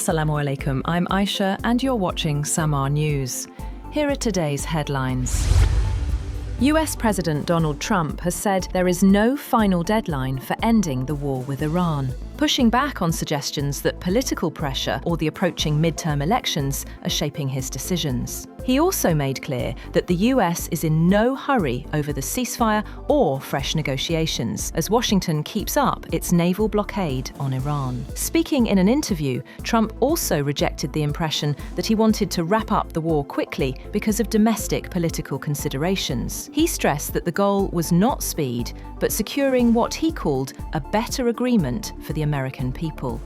Assalamu alaikum, I'm Aisha and you're watching Samaa News. Here are today's headlines. US President Donald Trump has said there is no final deadline for ending the war with Iran, pushing back on suggestions that political pressure or the approaching midterm elections are shaping his decisions. He also made clear that the US is in no hurry over the ceasefire or fresh negotiations, as Washington keeps up its naval blockade on Iran. Speaking in an interview, Trump also rejected the impression that he wanted to wrap up the war quickly because of domestic political considerations. He stressed that the goal was not speed, but securing what he called a better agreement for the American people.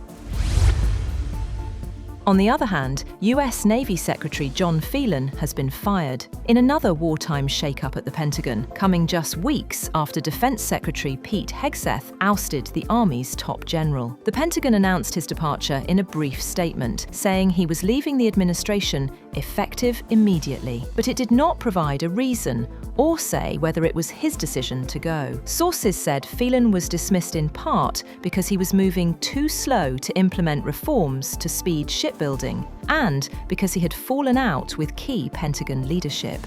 On the other hand, US Navy Secretary John Phelan has been fired in another wartime shake-up at the Pentagon, coming just weeks after Defense Secretary Pete Hegseth ousted the Army's top general. The Pentagon announced his departure in a brief statement, saying he was leaving the administration effective immediately, but it did not provide a reason or say whether it was his decision to go. Sources said Phelan was dismissed in part because he was moving too slow to implement reforms to speed shipbuilding and because he had fallen out with key Pentagon leadership.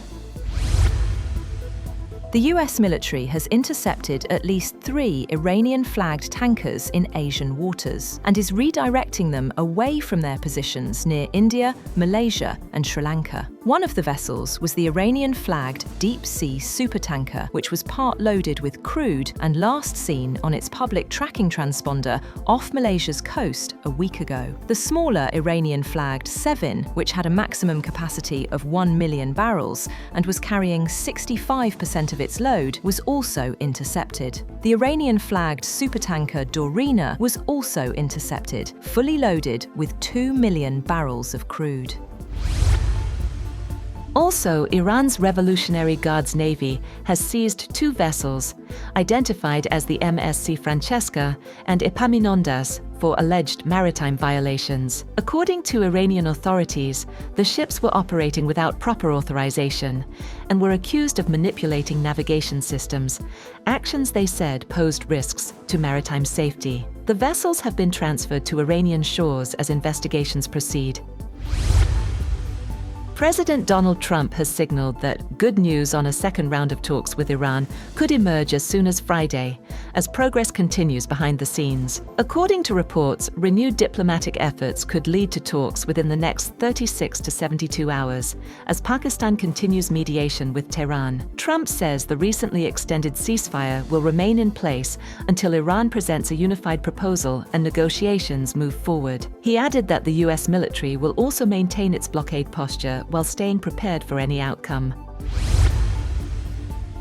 The US military has intercepted at least 3 Iranian-flagged tankers in Asian waters and is redirecting them away from their positions near India, Malaysia, and Sri Lanka. One of the vessels was the Iranian-flagged deep-sea supertanker, which was part-loaded with crude and last seen on its public tracking transponder off Malaysia's coast a week ago. The smaller Iranian-flagged Sevin, which had a maximum capacity of 1 million barrels and was carrying 65% of its load, was also intercepted. The Iranian-flagged supertanker Dorina was also intercepted, fully loaded with 2 million barrels of crude. Also, Iran's Revolutionary Guards Navy has seized 2 vessels, identified as the MSC Francesca and Epaminondas, for alleged maritime violations. According to Iranian authorities, the ships were operating without proper authorization and were accused of manipulating navigation systems, actions they said posed risks to maritime safety. The vessels have been transferred to Iranian shores as investigations proceed. President Donald Trump has signaled that good news on a second round of talks with Iran could emerge as soon as Friday, as progress continues behind the scenes. According to reports, renewed diplomatic efforts could lead to talks within the next 36 to 72 hours, as Pakistan continues mediation with Tehran. Trump says the recently extended ceasefire will remain in place until Iran presents a unified proposal and negotiations move forward. He added that the US military will also maintain its blockade posture while staying prepared for any outcome.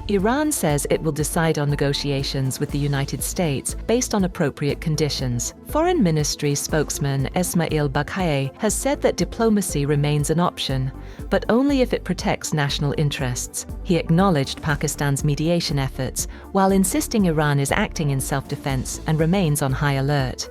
Iran says it will decide on negotiations with the United States based on appropriate conditions. Foreign Ministry spokesman Esmail Baghaei has said that diplomacy remains an option, but only if it protects national interests. He acknowledged Pakistan's mediation efforts, while insisting Iran is acting in self-defense and remains on high alert.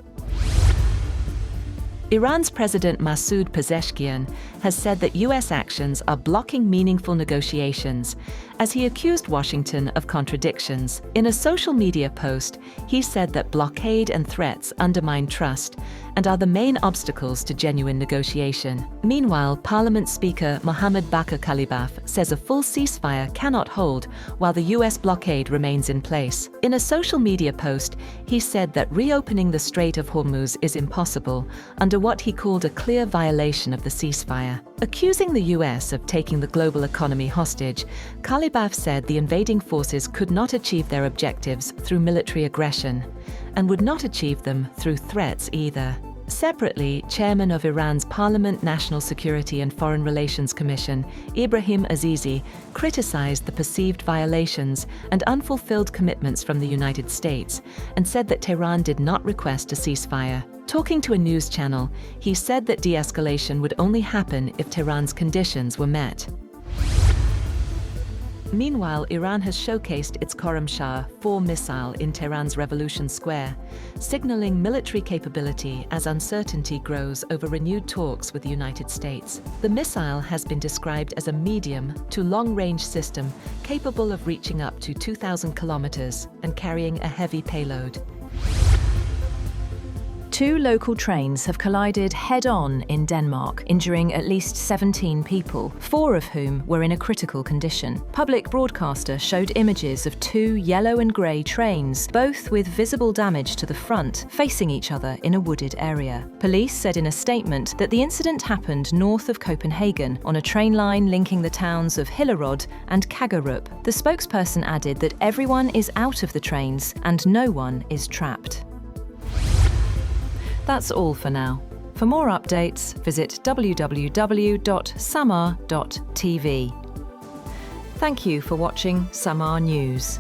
Iran's President Masoud Pezeshkian has said that US actions are blocking meaningful negotiations, as he accused Washington of contradictions. In a social media post, he said that blockade and threats undermine trust and are the main obstacles to genuine negotiation. Meanwhile, Parliament Speaker Mohammad Bakr Kalibaf says a full ceasefire cannot hold while the US blockade remains in place. In a social media post, he said that reopening the Strait of Hormuz is impossible under what he called a clear violation of the ceasefire. Accusing the US of taking the global economy hostage, Kalibaf said the invading forces could not achieve their objectives through military aggression and would not achieve them through threats either. Separately, Chairman of Iran's Parliament National Security and Foreign Relations Commission, Ibrahim Azizi, criticized the perceived violations and unfulfilled commitments from the United States and said that Tehran did not request a ceasefire. Talking to a news channel, he said that de-escalation would only happen if Tehran's conditions were met. Meanwhile, Iran has showcased its Khorramshahr 4 missile in Tehran's Revolution Square, signaling military capability as uncertainty grows over renewed talks with the United States. The missile has been described as a medium to long-range system capable of reaching up to 2,000 kilometers and carrying a heavy payload. Two local trains have collided head-on in Denmark, injuring at least 17 people, 4 of whom were in a critical condition. Public broadcaster showed images of 2 yellow and grey trains, both with visible damage to the front, facing each other in a wooded area. Police said in a statement that the incident happened north of Copenhagen on a train line linking the towns of Hillerød and Kagerup. The spokesperson added that everyone is out of the trains and no one is trapped. That's all for now. For more updates, visit www.samaa.tv. Thank you for watching Samaa News.